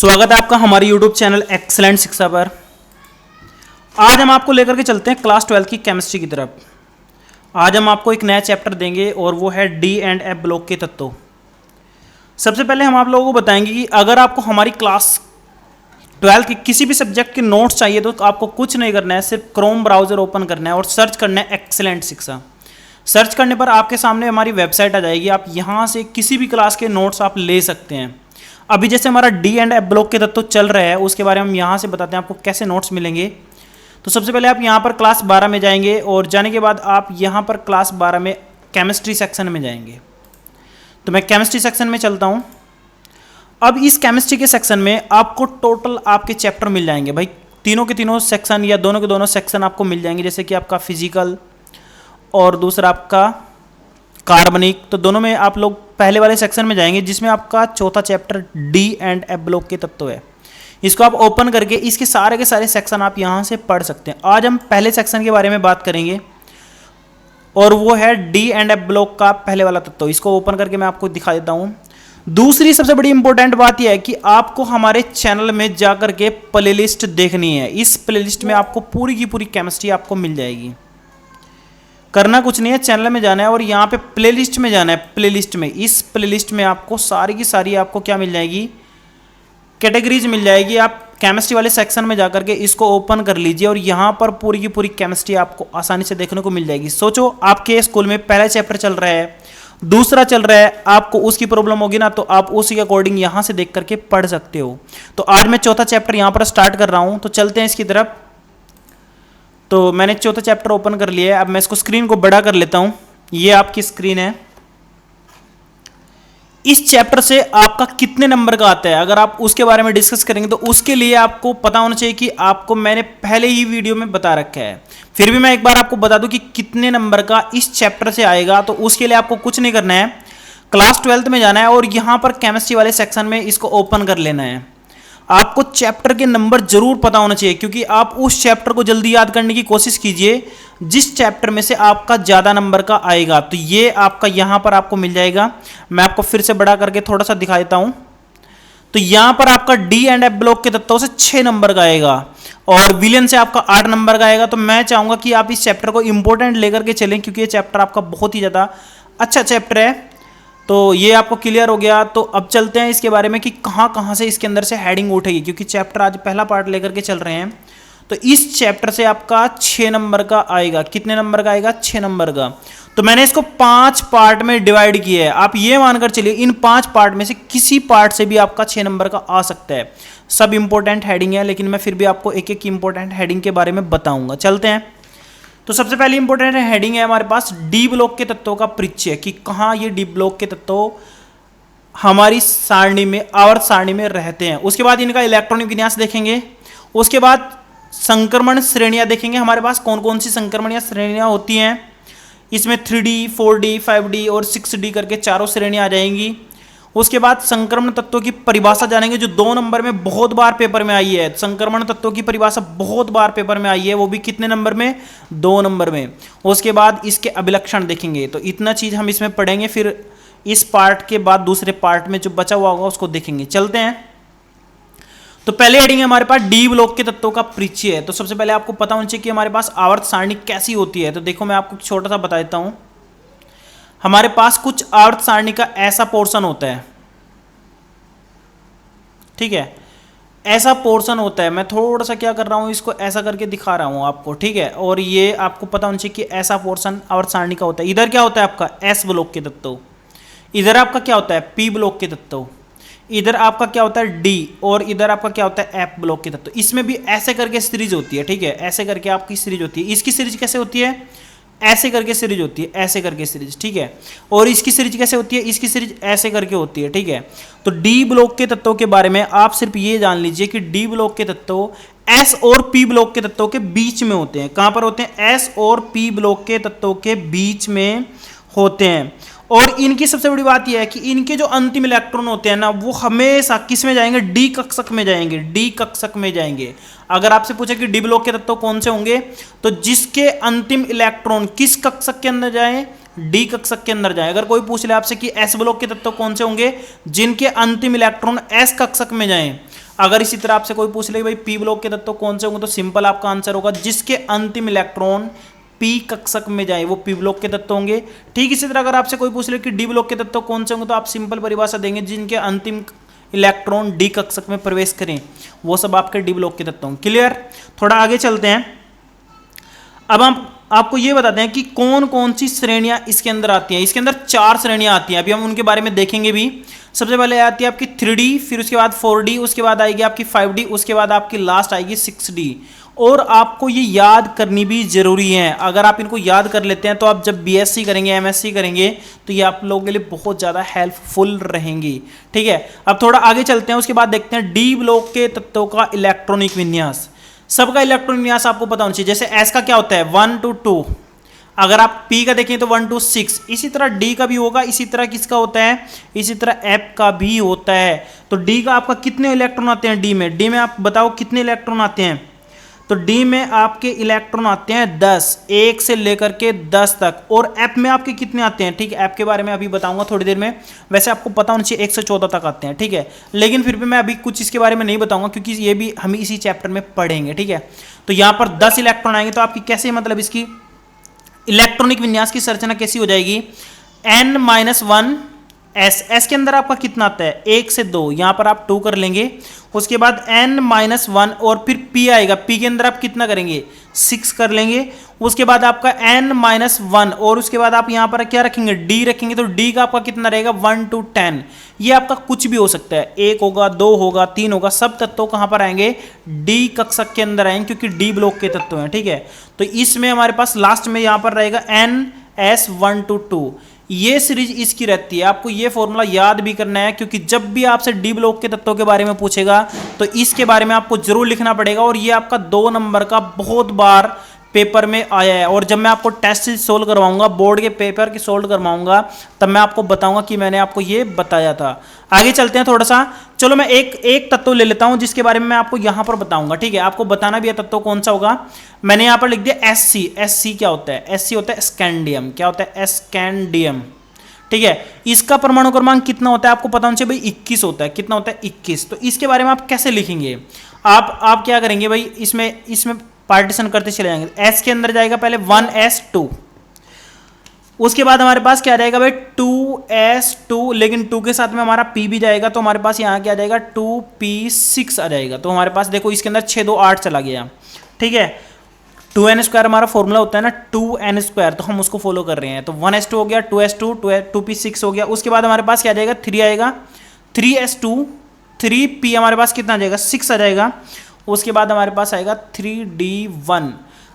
स्वागत है आपका हमारे YouTube चैनल एक्सीलेंट शिक्षा पर। आज हम आपको लेकर के चलते हैं क्लास 12 की केमिस्ट्री की तरफ। आज हम आपको एक नया चैप्टर देंगे और वो है डी एंड एफ ब्लॉक के तत्व। सबसे पहले हम आप लोगों को बताएंगे कि अगर आपको हमारी क्लास 12 के किसी भी सब्जेक्ट के नोट्स चाहिए तो आपको कुछ नहीं करना है, सिर्फ क्रोम ब्राउजर ओपन करना है और सर्च करना है एक्सीलेंट शिक्षा। सर्च करने पर आपके सामने हमारी वेबसाइट आ जाएगी। आप यहाँ से किसी भी क्लास के नोट्स आप ले सकते हैं। अभी जैसे हमारा डी एंड एफ ब्लॉक के तत्व चल रहा है उसके बारे में हम यहाँ से बताते हैं आपको कैसे नोट्स मिलेंगे। तो सबसे पहले आप यहाँ पर क्लास 12 में जाएंगे और जाने के बाद आप यहाँ पर क्लास 12 में केमिस्ट्री सेक्शन में जाएंगे। तो मैं केमिस्ट्री सेक्शन में चलता हूँ। अब इस केमिस्ट्री के सेक्शन में आपको टोटल आपके चैप्टर मिल जाएंगे भाई, तीनों के तीनों सेक्शन या दोनों के दोनों सेक्शन आपको मिल जाएंगे। जैसे कि आपका फिजिकल और दूसरा आपका कार्बनिक, तो दोनों में आप लोग पहले वाले सेक्शन में जाएंगे जिसमें आपका चौथा chapter D and F block के तत्व है। इसको आप ओपन करके इसके सारे के सारे सेक्शन आप यहाँ से पढ़ सकते हैं। आज हम पहले सेक्शन के बारे में बात करेंगे और वो है डी एंड एफ ब्लॉक का पहले वाला तत्व। इसको ओपन करके मैं आपको दिखा देता हूँ। दूसरी सबसे बड़ी इंपॉर्टेंट बात यह है कि आपको हमारे चैनल में जाकर के प्लेलिस्ट देखनी है। इस प्लेलिस्ट में आपको पूरी की पूरी केमिस्ट्री आपको मिल जाएगी। करना कुछ नहीं है, चैनल में जाना है और यहाँ पे प्लेलिस्ट में जाना है। प्लेलिस्ट में, इस प्लेलिस्ट में आपको सारी की सारी आपको क्या मिल जाएगी, कैटेगरीज मिल जाएगी। आप केमिस्ट्री वाले सेक्शन में जाकर के इसको ओपन कर लीजिए और यहाँ पर पूरी की पूरी केमिस्ट्री आपको आसानी से देखने को मिल जाएगी। सोचो आपके स्कूल में पहला चैप्टर चल रहा है, दूसरा चल रहा है, आपको उसकी प्रॉब्लम होगी ना, तो आप उसी के अकॉर्डिंग यहाँ से देख करके पढ़ सकते हो। तो आज मैं चौथा चैप्टर यहाँ पर स्टार्ट कर रहा हूँ, तो चलते हैं इसकी तरफ। तो मैंने चौथा चैप्टर ओपन कर लिया है। अब मैं इसको स्क्रीन को बड़ा कर लेता हूं। ये आपकी स्क्रीन है। इस चैप्टर से आपका कितने नंबर का आता है अगर आप उसके बारे में डिस्कस करेंगे तो उसके लिए आपको पता होना चाहिए कि आपको मैंने पहले ही वीडियो में बता रखा है। फिर भी मैं एक बार आपको बता दूं कि कितने नंबर का इस चैप्टर से आएगा। तो उसके लिए आपको कुछ नहीं करना है, क्लास 12 में जाना है और यहां पर केमिस्ट्री वाले सेक्शन में इसको ओपन कर लेना है। आपको चैप्टर के नंबर जरूर पता होना चाहिए क्योंकि आप उस चैप्टर को जल्दी याद करने की कोशिश कीजिए जिस चैप्टर में से आपका ज्यादा नंबर का आएगा। तो ये आपका यहां पर आपको मिल जाएगा। मैं आपको फिर से बड़ा करके थोड़ा सा दिखा देता हूं। तो यहां पर आपका डी एंड एफ ब्लॉक के तत्वों से 6 नंबर का आएगा और विलियन से आपका 8 नंबर का आएगा। तो मैं चाहूंगा कि आप इस चैप्टर को इंपॉर्टेंट लेकर के चलें क्योंकि ये चैप्टर आपका बहुत ही ज्यादा अच्छा चैप्टर है। तो ये आपको क्लियर हो गया। तो अब चलते हैं इसके बारे में कि कहाँ कहाँ से इसके अंदर से हेडिंग उठेगी, क्योंकि चैप्टर आज पहला पार्ट लेकर के चल रहे हैं। तो इस चैप्टर से आपका 6 नंबर का आएगा। कितने नंबर का आएगा? 6 नंबर का। तो मैंने इसको 5 पार्ट में डिवाइड किया है। आप ये मानकर चलिए इन 5 पार्ट में से किसी पार्ट से भी आपका 6 नंबर का आ सकता है। सब इंपॉर्टेंट हेडिंग है, लेकिन मैं फिर भी आपको एक एक इंपॉर्टेंट हेडिंग के बारे में बताऊंगा। चलते हैं। तो सबसे पहले इंपॉर्टेंट हेडिंग है हमारे पास डी ब्लॉक के तत्वों का परिचय, कि कहाँ ये डी ब्लॉक के तत्व हमारी सारणी में, आवर्त सारणी में रहते हैं। उसके बाद इनका इलेक्ट्रॉनिक विन्यास देखेंगे। उसके बाद संक्रमण श्रेणियां देखेंगे। हमारे पास कौन कौन सी संक्रमण या श्रेणियां होती हैं। इसमें 3D, 4D, 5D और 6D करके चारों श्रेणियां आ जाएंगी। उसके बाद संक्रमण तत्वों की परिभाषा जानेंगे जो 2 नंबर में बहुत बार पेपर में आई है। संक्रमण तत्वों की परिभाषा बहुत बार पेपर में आई है, वो भी कितने नंबर में? 2 नंबर में। उसके बाद इसके अभिलक्षण देखेंगे। तो इतना चीज हम इसमें पढ़ेंगे, फिर इस पार्ट के बाद दूसरे पार्ट में जो बचा हुआ होगा उसको देखेंगे। चलते हैं। तो पहले हेडिंग है हमारे पास डी ब्लॉक के तत्वों का परिचय है। तो सबसे पहले आपको पता होना चाहिए कि हमारे पास आवर्त सारणी कैसी होती है। तो देखो मैं आपको छोटा सा बता देता हूं। हमारे पास कुछ आवर्त सारणी का ऐसा पोर्शन होता है, ठीक है, ऐसा पोर्शन होता है। मैं थोड़ा सा क्या कर रहा हूं, इसको ऐसा करके दिखा रहा हूं आपको, ठीक है। और ये आपको पता होना चाहिए कि ऐसा पोर्शन आवर्त सारणी का होता है। इधर क्या होता है आपका एस ब्लॉक के तत्व, इधर आपका क्या होता है पी ब्लॉक के तत्व, इधर आपका क्या होता है डी, और इधर आपका क्या होता है एफ ब्लॉक के तत्व। इसमें भी ऐसे करके सीरीज होती है, ठीक है, ऐसे करके आपकी सीरीज होती है। इसकी सीरीज कैसे होती है? ऐसे करके सीरीज होती है, ऐसे करके सीरीज, ठीक है। और इसकी सीरीज कैसे होती है? इसकी सीरीज ऐसे करके होती है, ठीक है। तो डी ब्लॉक के तत्वों के बारे में आप सिर्फ ये जान लीजिए कि डी ब्लॉक के तत्व एस और पी ब्लॉक के तत्वों के बीच में होते हैं। कहां पर होते हैं? एस और पी ब्लॉक के तत्वों के बीच में होते हैं। और इनकी सबसे बड़ी बात यह है कि इनके जो अंतिम इलेक्ट्रॉन होते हैं ना, वो हमेशा किस में जाएंगे? डी कक्षक में जाएंगे, डी कक्षक में जाएंगे। अगर आपसे पूछे कि डी ब्लॉक के तत्व कौन से होंगे, तो जिसके अंतिम इलेक्ट्रॉन किस कक्षक के अंदर जाए? डी कक्षक के अंदर जाएं। अगर कोई पूछ ले आपसे कि एस ब्लॉक के तत्व कौन से होंगे, जिनके अंतिम इलेक्ट्रॉन एस कक्षक में जाएं। अगर इसी तरह आपसे कोई पूछ ले भाई पी ब्लॉक के तत्व कौन से होंगे, तो सिंपल आपका आंसर होगा जिसके अंतिम इलेक्ट्रॉन पी कक्षक में जाए वो पी ब्लॉक के तत्व होंगे। ठीक इसी तरह अगर आपसे कोई पूछ ले कि डी ब्लॉक के तत्व कौन से होंगे, तो आप सिंपल परिभाषा देंगे जिनके अंतिम इलेक्ट्रॉन डी कक्षक में प्रवेश करें, वो सब आपके डी ब्लॉक के तत्व होंगे। क्लियर। थोड़ा आगे चलते हैं। अब हम आपको ये बताते हैं कि कौन कौन सी श्रेणियां इसके अंदर आती हैं। इसके अंदर 4 श्रेणियां आती हैं, अभी हम उनके बारे में देखेंगे भी। सबसे पहले आती है आपकी 3D, फिर उसके बाद 4D, उसके बाद आएगी आपकी 5D, उसके बाद आपकी लास्ट आएगी 6D। और आपको ये याद करनी भी जरूरी है। अगर आप इनको याद कर लेते हैं तो आप जब BSc करेंगे, MSc करेंगे, तो ये आप लोगों के लिए बहुत ज़्यादा हेल्पफुल रहेंगी। ठीक है, अब थोड़ा आगे चलते हैं। उसके बाद देखते हैं डी ब्लॉक के तत्वों का इलेक्ट्रॉनिक विन्यास। सबका इलेक्ट्रॉनिक विन्यास आपको पता होना चाहिए। जैसे एस का क्या होता है 1 to 2, अगर आप पी का देखें तो 1 to 6, इसी तरह डी का भी होगा, इसी तरह किसका होता है, इसी तरह एफ का भी होता है। तो डी का आपका कितने इलेक्ट्रॉन आते हैं, डी में आप बताओ कितने इलेक्ट्रॉन आते हैं। तो डी में आपके इलेक्ट्रॉन आते हैं 10, 1 से लेकर के 10 तक। और एफ में आपके कितने आते हैं, ठीक है, एफ के बारे में अभी बताऊंगा थोड़ी देर में। वैसे आपको पता होना चाहिए 1 से 14 तक आते हैं, ठीक है, लेकिन फिर भी मैं अभी कुछ इसके बारे में नहीं बताऊंगा क्योंकि ये भी हम इसी चैप्टर में पढ़ेंगे। ठीक है, तो यहाँ पर 10 इलेक्ट्रॉन आएंगे, तो आपकी कैसे मतलब इसकी इलेक्ट्रॉनिक विन्यास की संरचना कैसी हो जाएगी, n-1 एस के अंदर आपका कितना आता है 1 से 2, यहां पर आप 2 कर लेंगे। उसके बाद n-1 और फिर p आएगा, p के अंदर आप कितना करेंगे 6 कर लेंगे। उसके बाद आपका n-1 और उसके बाद आप यहां पर क्या रखेंगे d रखेंगे, तो d का आपका कितना रहेगा 1 to 10। ये आपका कुछ भी हो सकता है, 1 होगा, 2 होगा, 3 होगा, सब तत्व कहां पर आएंगे d कक्षक के अंदर आएंगे क्योंकि d ब्लॉक के तत्व हैं। ठीक है, तो इसमें हमारे पास लास्ट में यहां पर रहेगा n-1 to 2। ये सीरीज इसकी रहती है, आपको ये फॉर्मूला याद भी करना है क्योंकि जब भी आपसे डी ब्लॉक के तत्वों के बारे में पूछेगा तो इसके बारे में आपको जरूर लिखना पड़ेगा। और ये आपका 2 नंबर का बहुत बार पेपर में आया है। और जब मैं आपको टेस्ट सोल्व करवाऊंगा, बोर्ड के पेपर की सोल्व करवाऊंगा, तब मैं आपको बताऊंगा कि मैंने आपको ये बताया था। आगे चलते हैं थोड़ा सा। चलो मैं एक तत्व ले लेता हूं जिसके बारे में मैं आपको यहां पर बताऊंगा। ठीक है, आपको बताना भी है तत्व कौन सा होगा। मैंने यहां पर लिख दिया SC क्या होता है, SC होता है स्कैंडियम। क्या होता है, स्कैंडियम। ठीक है, इसका परमाणु क्रमांक कितना होता है आपको पता होना चाहिए भाई, 21 होता है। कितना होता है 21। तो इसके बारे में आप कैसे लिखेंगे, आप क्या करेंगे भाई, इसमें पार्टीशन करते चले जाएंगे। S के अंदर जाएगा पहले 1s2, उसके बाद हमारे पास क्या जाएगा भाई 2s2, लेकिन 2 के साथ में हमारा P भी जाएगा, तो हमारे पास यहाँ क्या जाएगा 2p6 आ जाएगा। तो हमारे पास देखो इसके अंदर 6 2 8 चला गया। ठीक है, 2n² हमारा फॉर्मूला होता है ना 2n², तो हम उसको फॉलो कर रहे हैं। तो 1s2 हो गया, 2s2, 2p6 हो गया। उसके बाद हमारे पास क्या जाएगा 3 आएगा, 3s2, 3p हमारे पास कितना आ जाएगा 6 आ जाएगा। उसके बाद हमारे पास आएगा 3d1।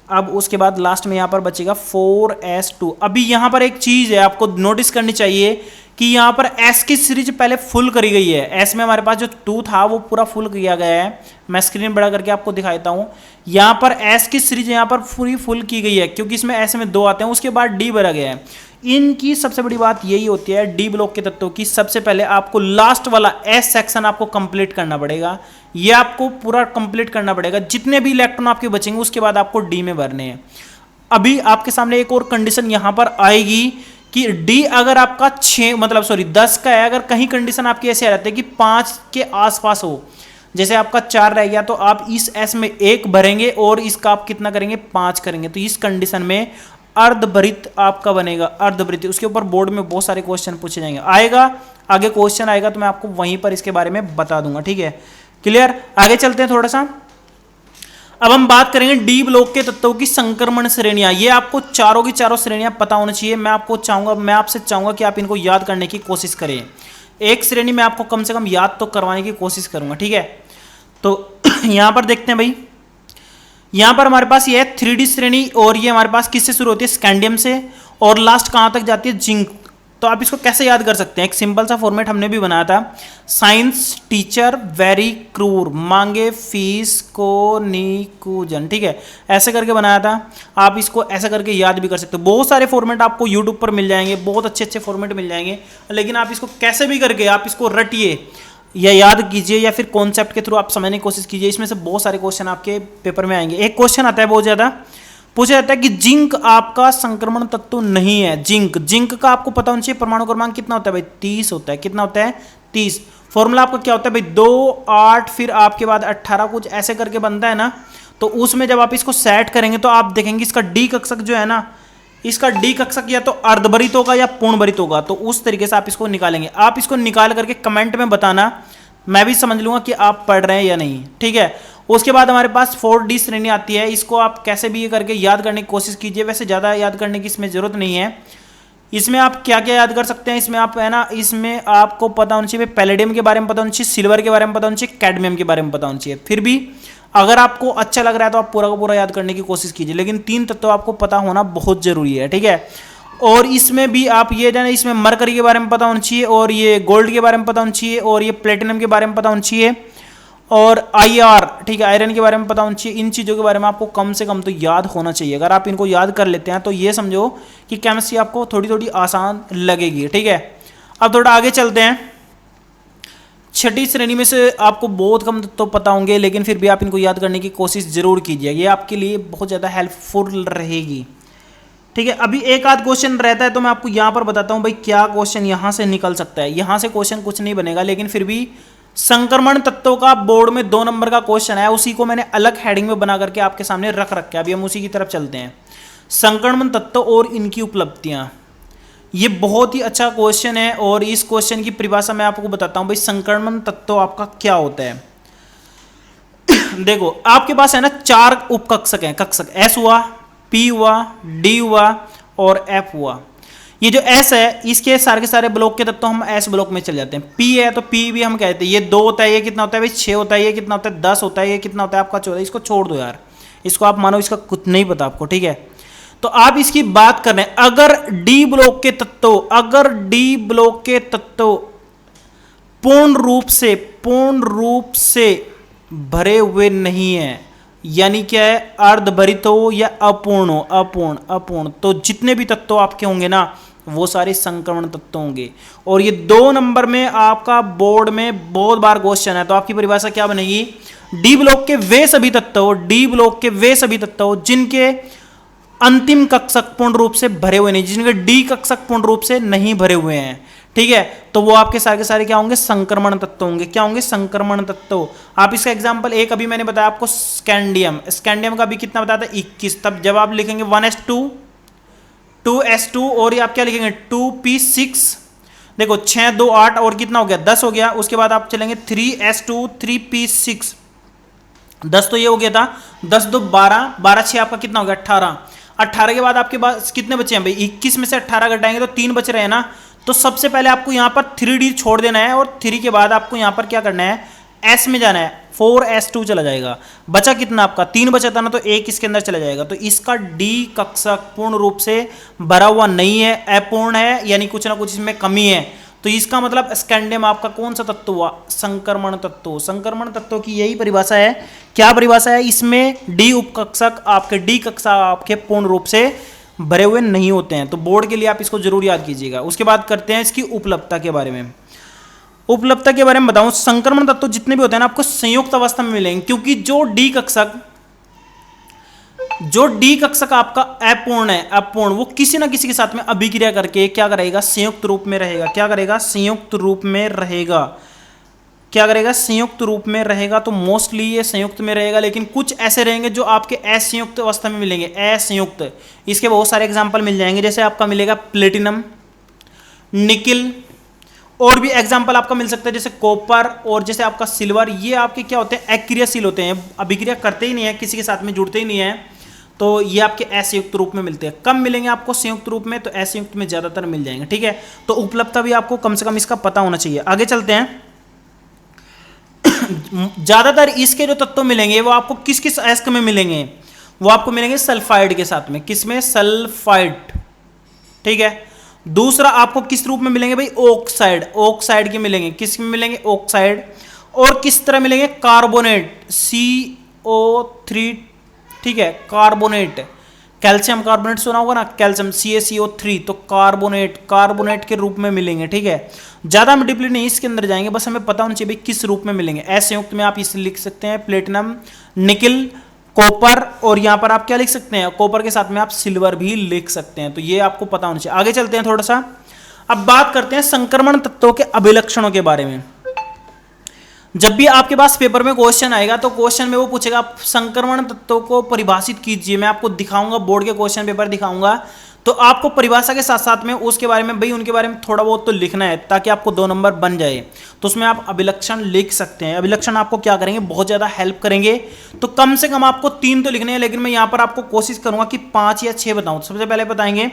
अब उसके बाद लास्ट में यहाँ पर बचेगा 4s2। अभी यहाँ पर एक चीज़ है आपको नोटिस करनी चाहिए कि यहाँ पर S की सीरीज पहले फुल करी गई है। S में हमारे पास जो 2 था वो पूरा फुल किया गया है। मैं स्क्रीन बड़ा करके आपको दिखाता हूँ। यहाँ पर S की सीरीज यहाँ पर पूरी फुल की गई है क्योंकि इसमें S में 2 आते हैं, उसके बाद D भरा गया है। इनकी सबसे बड़ी बात यही होती है डी ब्लॉक के तत्वों की, सबसे पहले आपको लास्ट वाला S सेक्शन आपको कंप्लीट करना पड़ेगा। ये आपको पूरा कंप्लीट करना पड़ेगा, जितने भी इलेक्ट्रॉन आपके बचेंगे उसके बाद आपको डी में भरने हैं। अभी आपके सामने एक और कंडीशन यहां पर आएगी कि डी अगर आपका 10 का है, अगर कहीं कंडीशन आपकी ऐसे आ जाती है कि 5 के आसपास हो, जैसे आपका 4 रह गया तो आप इस S में 1 भरेंगे और इसका आप कितना करेंगे 5 करेंगे। तो इस कंडीशन में अर्धभरित आपका बनेगा, अर्धभरित। उसके ऊपर बोर्ड में बहुत सारे क्वेश्चन पूछे जाएंगे, आएगा आगे क्वेश्चन आएगा तो मैं आपको वहीं पर इसके बारे में बता दूंगा। ठीक है, क्लियर। आगे चलते हैं थोड़ा सा। अब हम बात करेंगे डी ब्लॉक के तत्वों की संक्रमण श्रेणियां। ये आपको चारों की चारों श्रेणियां पता होनी चाहिए। मैं आपसे चाहूंगा कि आप इनको याद करने की कोशिश करें। एक श्रेणी में आपको कम से कम याद तो करवाने की कोशिश करूंगा। ठीक है, तो यहां पर देखते हैं भाई, यहां पर हमारे पास ये है 3D श्रेणी और ये हमारे पास किससे शुरू होती है स्कैंडियम से, और लास्ट कहां तक जाती है जिंक। तो आप इसको कैसे याद कर सकते हैं, एक सिंपल सा फॉर्मेट हमने भी बनाया था। साइंस टीचर वेरी क्रूर, मांगे फीस को निकुजन। ठीक है, ऐसे करके बनाया था। आप इसको ऐसा करके याद भी कर सकते हो। बहुत सारे फॉर्मेट आपको यूट्यूब पर मिल जाएंगे, बहुत अच्छे अच्छे फॉर्मेट मिल जाएंगे, लेकिन आप इसको कैसे भी करके आप इसको रटिए या याद कीजिए या फिर कॉन्सेप्ट के थ्रू आप समझने की कोशिश कीजिए। इसमें से बहुत सारे क्वेश्चन आपके पेपर में आएंगे। एक क्वेश्चन आता है बहुत ज़्यादा, पूछा जाता है कि जिंक आपका संक्रमण तत्व नहीं है। जिंक का आपको पता होना चाहिए परमाणु क्रमांक कितना होता है भाई, 30 होता है। कितना होता है, 30। फॉर्मूला आपका क्या होता है भाई, 2 8 फिर आपके बाद 18 कुछ ऐसे करके बनता है ना। तो उसमें जब आप इसको सेट करेंगे तो आप देखेंगे इसका डी कक्षक जो है ना, इसका डी कक्षक या तो अर्धभरित होगा या पूर्णभरित होगा। तो उस तरीके से आप इसको निकालेंगे। आप इसको निकाल करके कमेंट में बताना, मैं भी समझ लूंगा कि आप पढ़ रहे हैं या नहीं, ठीक है। उसके बाद हमारे पास 4D श्रेणी आती है। इसको आप कैसे भी ये करके याद करने की कोशिश कीजिए। वैसे ज़्यादा याद करने की इसमें ज़रूरत नहीं है। इसमें आप क्या क्या याद कर सकते हैं, इसमें आप है ना, इसमें आपको पता होना चाहिए पैलेडियम के बारे में पता होना चाहिए, सिल्वर के बारे में पता होना चाहिए, कैडमियम के बारे में पता होना चाहिए। फिर भी अगर आपको अच्छा लग रहा है तो आप पूरा का पूरा याद करने की कोशिश कीजिए, लेकिन 3 तत्व आपको पता होना बहुत जरूरी है, ठीक है। और इसमें भी आप ये जाने, इसमें मरकरी के बारे में पता होना चाहिए, और ये गोल्ड के बारे में पता होना चाहिए, और ये प्लेटिनम के बारे में पता होना चाहिए, और IR, ठीक है, आयरन के बारे में पता होना चाहिए। इन चीज़ों के बारे में आपको कम से कम तो याद होना चाहिए। अगर आप इनको याद कर लेते हैं तो ये समझो कि केमिस्ट्री आपको थोड़ी थोड़ी आसान लगेगी, ठीक है। अब थोड़ा आगे चलते हैं। 6ठी श्रेणी में से आपको बहुत कम तो पता होंगे, लेकिन फिर भी आप इनको याद करने की कोशिश जरूर कीजिए। ये आपके लिए बहुत ज़्यादा हेल्पफुल रहेगी, ठीक है। अभी एक आध क्वेश्चन रहता है तो मैं आपको यहाँ पर बताता हूँ भाई क्या क्वेश्चन यहाँ से निकल सकता है। यहाँ से क्वेश्चन कुछ नहीं बनेगा, लेकिन फिर भी संक्रमण तत्वों का बोर्ड में 2 नंबर का क्वेश्चन है, उसी को मैंने अलग हेडिंग में बना करके आपके सामने रख रखा है। अभी हम उसी की तरफ चलते हैं। संक्रमण तत्व और इनकी उपलब्धियां, ये बहुत ही अच्छा क्वेश्चन है। और इस क्वेश्चन की परिभाषा मैं आपको बताता हूं भाई, संक्रमण तत्व आपका क्या होता है। देखो आपके पास है ना 4 उपकक्षक हैं, कक्षक S हुआ, P हुआ, D हुआ और F हुआ। ये जो S है इसके सारे के सारे ब्लॉक के तत्व हम S ब्लॉक में चले जाते हैं। P है तो P भी हम कहते हैं। ये 2 होता है, ये कितना होता है भाई 6 होता है, ये कितना होता है 10 होता है, ये कितना होता है आपका 14। इसको छोड़ दो यार, इसको आप मानो इसका कुछ नहीं पता आपको, ठीक है। तो आप इसकी बात कर रहे हैं, अगर D ब्लॉक के तत्व पूर्ण रूप से भरे हुए नहीं है, यानी क्या है, अर्धभरित हो या अपूर्ण हो, अपूर्ण, तो जितने भी तत्व आपके होंगे ना वो सारे संक्रमण तत्व होंगे। और ये 2 नंबर में आपका बोर्ड में बहुत बार क्वेश्चन है। तो आपकी परिभाषा क्या बनेगी, डी ब्लॉक के वे सभी तत्व जिनके अंतिम कक्षक पूर्ण रूप से भरे हुए नहीं, जिनके डी कक्षक पूर्ण रूप से नहीं भरे हुए हैं, ठीक है, तो वो आपके सारे के सारे क्या होंगे, संक्रमण तत्व होंगे। क्या होंगे, संक्रमण तत्व। आप इसका एग्जांपल एक अभी मैंने बताया आपको, स्कैंडियम का भी कितना बताया था 21। तब जब आप लिखेंगे 1s2 2s2 और ये आप क्या लिखेंगे 2p6, देखो 6 2 8 और कितना हो गया 10 हो गया। उसके बाद आप चलेंगे 3s2 3p6, 10 तो ये हो गया था, 10 2 12, 12 6 आपका कितना हो गया 18। 18 के बाद आपके पास कितने बचे हैं भाई, 21 में से 18 घटाएंगे तो 3 बच रहे हैं ना। तो सबसे पहले आपको यहाँ पर 3D छोड़ देना है, और 3 के बाद आपको यहाँ पर क्या करना है, S में जाना है, 4s2 चला जाएगा। बचा कितना आपका 3 बचा था ना, तो 1 इसके अंदर चला जाएगा। तो इसका D कक्षक पूर्ण रूप से भरा हुआ नहीं है, अपूर्ण है, यानी कुछ ना कुछ इसमें कमी है। तो इसका मतलब स्कैंडियम आपका कौन सा तत्व हुआ, संक्रमण तत्व। संक्रमण तत्व की यही परिभाषा है। क्या परिभाषा है, इसमें D उपकक्षक आपके D कक्षा आपके पूर्ण रूप से भरे हुए नहीं होते हैं। तो बोर्ड के लिए आप इसको जरूर याद कीजिएगा। उसके बाद करते हैं इसकी उपलब्धता के बारे में। उपलब्धता के बारे में बताऊं, संक्रमण तत्व जितने भी होते हैं ना आपको संयुक्त अवस्था में मिलेंगे, क्योंकि जो डी कक्षक आपका अपूर्ण, वो किसी ना किसी के साथ में अभिक्रिया करके क्या करेगा, संयुक्त रूप में रहेगा। क्या करेगा, संयुक्त रूप में रहेगा। क्या करेगा, संयुक्त रूप में रहेगा। तो मोस्टली ये संयुक्त में रहेगा, लेकिन कुछ ऐसे रहेंगे जो आपके असंयुक्त अवस्था में मिलेंगे, असंयुक्त। इसके बहुत सारे एग्जाम्पल मिल जाएंगे, जैसे आपका मिलेगा प्लेटिनम, निकिल, और भी एग्जाम्पल आपका मिल सकता है जैसे कॉपर, और जैसे आपका सिल्वर। ये आपके क्या होते हैं, अक्रियाशील होते हैं, अभिक्रिया करते ही नहीं है, किसी के साथ में जुड़ते ही नहीं है। तो ये आपके असंयुक्त रूप में मिलते हैं। कम मिलेंगे आपको संयुक्त रूप में, तो असंयुक्त में ज्यादातर मिल जाएंगे, ठीक है। तो उपलब्धता भी आपको कम से कम इसका पता होना चाहिए। आगे चलते हैं। ज्यादातर इसके जो तत्व मिलेंगे वो आपको किस किस अयस्क में मिलेंगे, वो आपको मिलेंगे सल्फाइड के साथ में। किसमें, सल्फाइड, ठीक है। दूसरा आपको किस रूप में मिलेंगे भाई, ऑक्साइड के मिलेंगे। किस में मिलेंगे, ऑक्साइड। और किस तरह मिलेंगे, कार्बोनेट, CO3, ठीक है, कार्बोनेट। कैल्शियम कार्बोनेट सुना होगा ना, कैल्शियम CaCO3, तो कार्बोनेट के रूप में मिलेंगे, ठीक है। ज्यादा मल्टीप्ली नहीं इसके अंदर जाएंगे, बस हमें पता होना चाहिए भाई किस रूप में मिलेंगे। असंयुक्त में आप इसे लिख सकते हैं, प्लेटिनम, निकिल, कॉपर, और यहां पर आप क्या लिख सकते हैं, कॉपर के साथ में आप सिल्वर भी लिख सकते हैं। तो ये आपको पता होना चाहिए। आगे चलते हैं थोड़ा सा, अब बात करते हैं संक्रमण तत्वों के अभिलक्षणों के बारे में। जब भी आपके पास पेपर में क्वेश्चन आएगा तो क्वेश्चन में वो पूछेगा आप संक्रमण तत्वों को परिभाषित कीजिए। मैं आपको दिखाऊंगा, बोर्ड के क्वेश्चन पेपर दिखाऊंगा, तो आपको परिभाषा के साथ साथ में उसके बारे में भाई उनके बारे में थोड़ा बहुत तो लिखना है ताकि आपको 2 नंबर बन जाए। तो उसमें आप अभिलक्षण लिख सकते हैं। अभिलक्षण आपको क्या करेंगे, बहुत ज़्यादा हेल्प करेंगे। तो कम से कम आपको 3 तो लिखने हैं, लेकिन मैं यहाँ पर आपको कोशिश करूंगा कि 5 या 6 बताऊँ। सबसे पहले बताएंगे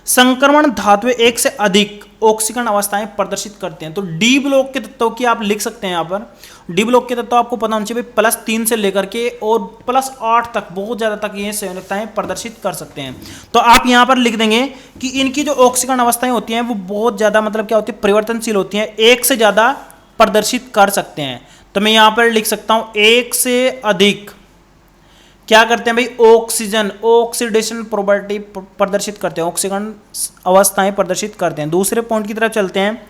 संक्रमण धातुएं एक से अधिक ऑक्सीकरण अवस्थाएं प्रदर्शित करते हैं। तो डी ब्लॉक के तत्वों की आप लिख सकते हैं। यहाँ पर डी ब्लॉक के तत्व आपको पता होना चाहिए, +3 से लेकर के और +8 तक, बहुत ज्यादा तक ये संयोजकताएं प्रदर्शित कर सकते हैं। तो आप यहाँ पर लिख देंगे कि इनकी जो ऑक्सीकरण अवस्थाएं होती हैं वो बहुत ज्यादा मतलब क्या होती है, परिवर्तनशील होती हैं, एक से ज्यादा प्रदर्शित कर सकते हैं। तो मैं यहाँ पर लिख सकता हूं एक से अधिक क्या करते हैं भाई, ऑक्सीजन ऑक्सीडेशन प्रॉपर्टी प्रदर्शित करते हैं, ऑक्सीकरण अवस्थाएं प्रदर्शित करते हैं। दूसरे पॉइंट की तरफ चलते हैं।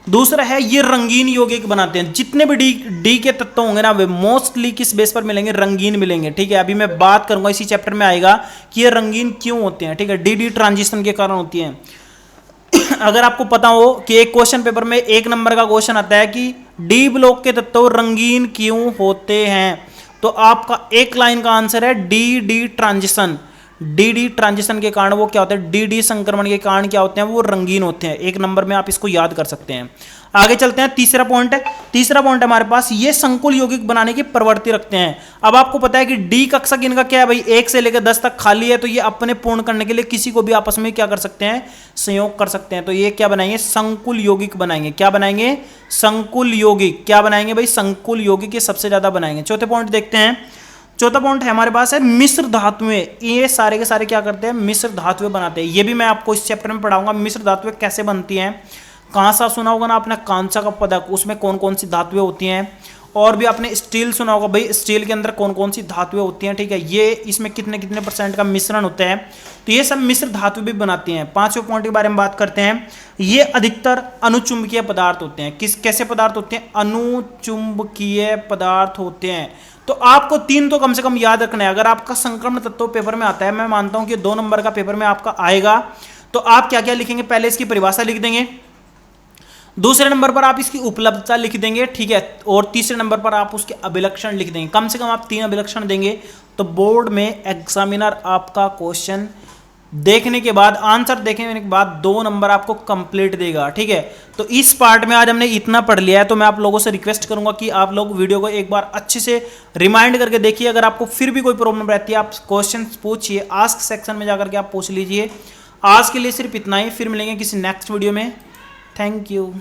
दूसरा है ये रंगीन यौगिक बनाते हैं। जितने भी डी के तत्व होंगे ना वे मोस्टली किस बेस पर मिलेंगे, रंगीन मिलेंगे। ठीक है, अभी मैं बात करूंगा इसी चैप्टर में आएगा कि ये रंगीन क्यों होते हैं। ठीक है, डी ट्रांजिशन के कारण होती है। अगर आपको पता हो कि एक क्वेश्चन पेपर में 1 नंबर का क्वेश्चन आता है कि डी ब्लॉक के तत्व रंगीन क्यों होते हैं, तो आपका एक लाइन का आंसर है डी ट्रांजिशन। डी ट्रांजिशन के कारण वो क्या होता है, डी संक्रमण के कारण क्या होते हैं, वो रंगीन होते हैं। 1 नंबर में आप इसको याद कर सकते हैं। आगे चलते हैं, तीसरा पॉइंट है। तीसरा पॉइंट हमारे पास ये संकुल यौगिक बनाने की प्रवृत्ति रखते हैं। अब आपको पता है कि डी कक्षक इनका क्या है भाई, 1 से लेकर 10 तक खाली है, तो ये अपने पूर्ण करने के लिए किसी को भी आपस में क्या कर सकते हैं, संयोग कर सकते हैं। तो ये क्या बनाएंगे, संकुल यौगिक बनाएंगे। क्या बनाएंगे, संकुल यौगिक। क्या बनाएंगे भाई, संकुल यौगिक, ये सबसे ज्यादा बनाएंगे। चौथे पॉइंट देखते हैं। चौथा पॉइंट है हमारे पास है मिश्र धातुएं। ये सारे के सारे क्या करते हैं, मिश्र धातुएं बनाते हैं। ये भी मैं आपको इस चैप्टर में पढ़ाऊंगा, मिश्र धातुएं कैसे बनती हैं। कांसा सुना होगा ना आपने, कांसा का पदक, उसमें कौन कौन सी धातुएं होती हैं। और भी आपने स्टील सुना होगा भाई, स्टील के अंदर कौन कौन सी धातुएं होती हैं। ठीक है, ये इसमें कितने कितने % का मिश्रण होता है। तो ये सब मिश्र धातु भी बनाती हैं। 5वें पॉइंट के बारे में बात करते हैं। ये अधिकतर अनुचुंबकीय पदार्थ होते हैं। कैसे पदार्थ होते हैं, अनुचुंबकीय पदार्थ होते हैं। तो आपको 3 तो कम से कम याद रखना है। अगर आपका संक्रमण तत्व पेपर में आता है, मैं मानता हूं कि 2 नंबर का पेपर में आपका आएगा, तो आप क्या क्या लिखेंगे, पहले इसकी परिभाषा लिख देंगे, दूसरे नंबर पर आप इसकी उपलब्धता लिख देंगे। ठीक है, और तीसरे नंबर पर आप उसके अभिलक्षण लिख देंगे। कम से कम आप 3 अभिलक्षण देंगे, तो बोर्ड में एग्जामिनर आपका क्वेश्चन देखने के बाद, आंसर देखने के बाद 2 नंबर आपको कंप्लीट देगा। ठीक है, तो इस पार्ट में आज हमने इतना पढ़ लिया है। तो मैं आप लोगों से रिक्वेस्ट करूंगा कि आप लोग वीडियो को एक बार अच्छे से रिमाइंड करके देखिए। अगर आपको फिर भी कोई प्रॉब्लम रहती है, आप क्वेश्चन पूछिए, आस्क सेक्शन में जाकर के आप पूछ लीजिए। आज के लिए सिर्फ इतना ही, फिर मिलेंगे किसी नेक्स्ट वीडियो में। Thank you.